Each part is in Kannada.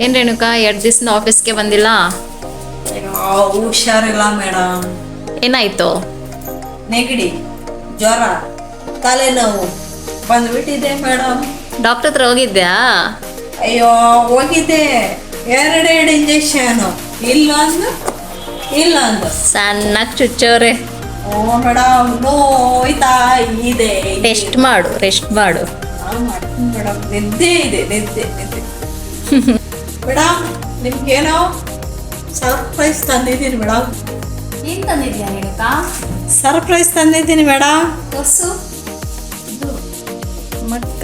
ಏನ್ ರೇಣುಕಾ 2 ದಿವಸದಿಂದ ಆಫೀಸ್ಗೆ ಬಂದಿಲ್ಲ? ಹುಷಾರಿಲ್ಲ ಮೇಡಮ್. ಏನಾಯ್ತು? ನೆಗಡಿ, ಜ್ವರ, ತಲೆನೋವು ಬಂದ್ಬಿಟ್ಟಿದೆ ಮೇಡಮ್. ಡಾಕ್ಟರ್ ಹತ್ರ ಹೋಗಿದ್ಯಾ? ಅಯ್ಯೋ ಹೋಗಿದ್ದೆ, ಎರಡೆರಡು ಇಂಜೆಕ್ಷನ್. ಇಲ್ಲ ಅಂದು ಸಣ್ಣಗೆ ಚುಚ್ಚೋರೆ. ಓ ಮೇಡಮ್, ನೋಯ್ತಾ ಇದೆ. ರೆಸ್ಟ್ ಮಾಡು. ಮಾಡ್ತೀನಿ ಮೇಡಮ್, ನಿದ್ದೆ ಇದೆ. ಮೇಡಮ್, ನಿಮ್ಗೇನೋ ಸರ್ಪ್ರೈಸ್ ತಂದಿದ್ದೀನಿ ಮೇಡಮ್. ಏನ್ ತಂದಿದ್ಯಾ ರೇಣುಕಾ? ಸರ್ಪ್ರೈಸ್ ತಂದಿದ್ದೀನಿ ಮೇಡಮ್. ತೋರ್ಸು. ಮಕ್ಕ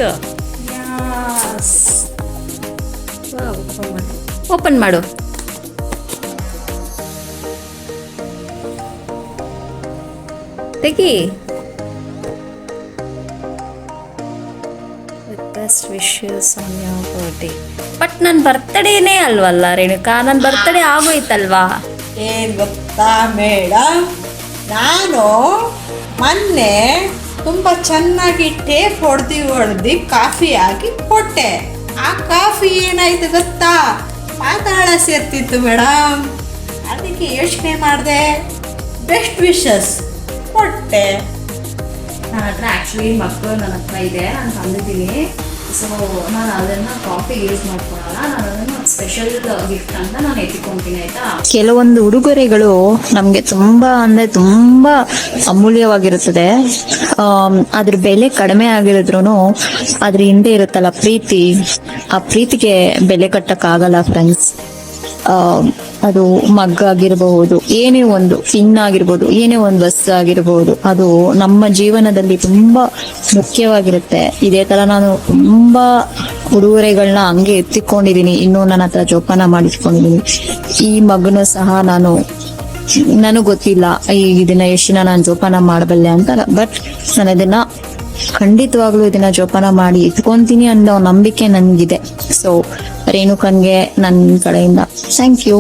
ಓಪನ್ ಮಾಡು. ತೆಗಿ. Best wishes on your birthday. But ನನ್ನ ಬರ್ತಡೇನೇ ಅಲ್ವಲ್ಲ ರೇಣುಕಾ, ನನ್ನ ಬರ್ತಡೇ ಆಗೋಯ್ತಲ್ವಾ? ಏನ್ ಗೊತ್ತಾ ಮೇಡಮ್, ನಾನು ಮೊನ್ನೆ ತುಂಬ ಚೆನ್ನಾಗಿ ಟೇಪ್ ಹೊಡೆದು ಕಾಫಿ ಹಾಕಿ ಕೊಟ್ಟೆ. ಆ ಕಾಫಿ ಏನಾಯ್ತು ಗೊತ್ತಾ, ಪಾತಾಳ ಸೇರ್ತಿತ್ತು ಮೇಡಮ್. ಅದಕ್ಕೆ ಯೋಚನೆ ಮಾಡಿದೆ, ಬೆಸ್ಟ್ ವಿಶಸ್ ಕೊಟ್ಟೆ. ನನ್ನ ಹತ್ರ ಆ್ಯಕ್ಚುಲಿ ಮಕ್ಕಳು ನನ್ನ ಹತ್ರ ಇದೆ, ನಾನು ತಂದಿದ್ದೀನಿ. ಸೊ ನಾನು ಅದನ್ನು ಕಾಫಿ ಯೂಸ್ ಮಾಡ್ಕೊಳಲ್ಲ, ನಾನು ಅದನ್ನು ಸ್ಪೆಷಲ್ ಗಿಫ್ಟ್ ಅಂತ ನಾನು ಎತ್ತಿಕೊಂತೀನಿ, ಆಯ್ತಾ? ಕೆಲವೊಂದು ಉಡುಗೊರೆಗಳು ನಮಗೆ ತುಂಬಾ ಅಮೂಲ್ಯವಾಗಿರುತ್ತದೆ. ಅದ್ರ ಬೆಲೆ ಕಡಿಮೆ ಆಗಿರಿದ್ರು ಅದ್ರ ಹಿಂದೆ ಇರುತ್ತಲ್ಲ ಪ್ರೀತಿ, ಆ ಪ್ರೀತಿಗೆ ಬೆಲೆ ಕಟ್ಟಕ್ಕಾಗಲ್ಲ ಫ್ರೆಂಡ್ಸ್. ಅದು ಮಗ್ಗ ಆಗಿರಬಹುದು, ಏನೇ ಒಂದು ಪಿನ್ ಆಗಿರ್ಬೋದು, ಏನೇ ಒಂದು ವಸ್ತು ಆಗಿರ್ಬೋದು, ಅದು ನಮ್ಮ ಜೀವನದಲ್ಲಿ ತುಂಬಾ ಮುಖ್ಯವಾಗಿರುತ್ತೆ. ಇದೇ ತರ ನಾನು ತುಂಬಾ ಉಡುಗೊರೆಗಳನ್ನ ಹಂಗೆ ಎತ್ತಿಕೊಂಡಿದೀನಿ, ಇನ್ನೂ ನನ್ನ ಹತ್ರ ಜೋಪಾನ ಮಾಡಿಟ್ಕೊಂಡಿದೀನಿ. ಈ ಮಗನು ಸಹ ನನಗ್ ಗೊತ್ತಿಲ್ಲ ಇದನ್ನ ಎಷ್ಟು ದಿನ ನಾನು ಜೋಪಾನ ಮಾಡಬಲ್ಲೆ ಅಂತ, ಬಟ್ ನಾನು ಇದನ್ನ ಖಂಡಿತವಾಗ್ಲೂ ಇದನ್ನ ಜೋಪಾನ ಮಾಡಿ ಇಟ್ಕೊಂತೀನಿ ಅನ್ನೋ ನಂಬಿಕೆ ನನ್ಗಿದೆ. ಸೊ ರೇಣುಕನ್ಗೆ ನನ್ನ ಕಡೆಯಿಂದ ಥ್ಯಾಂಕ್ ಯು.